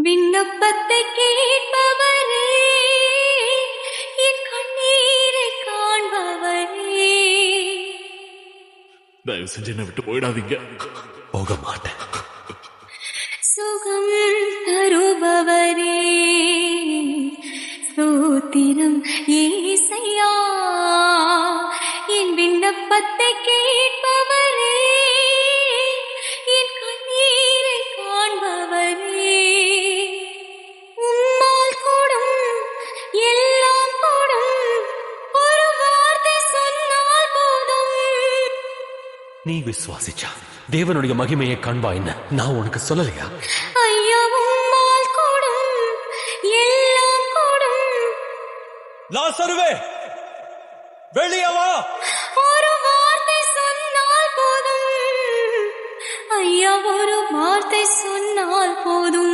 விண்ணப்பத்தை கேட்பவரே, என் கண்ணீரை காண்பவரே. தயவு செஞ்சு என்னை விட்டு போயிடாதீங்க. போக மாட்டேன். சுகம் தருபவரே, ஸ்தோத்திரம் ஏசையா. என் விண்ணப்பத்தை கேட்பவரே, என் கண்ணீரை காண்பவரே. உம்மால் கூடும், எல்லாம் கூடும், ஒரு வார்த்தை சொன்னால் போதும். நீ விசுவாசிச்சா தேவனுடைய மகிமையை காண்பாயின்னு நான் உனக்கு சொல்லலையா? ஐயா, உம்மால் கூடும், எல்லாம் கூடும். லாசருவே, வெளியே வா. ஒரு வார்த்தை சொன்னால் போதும். ஐயா, ஒரு வார்த்தை சொன்னால் போதும்.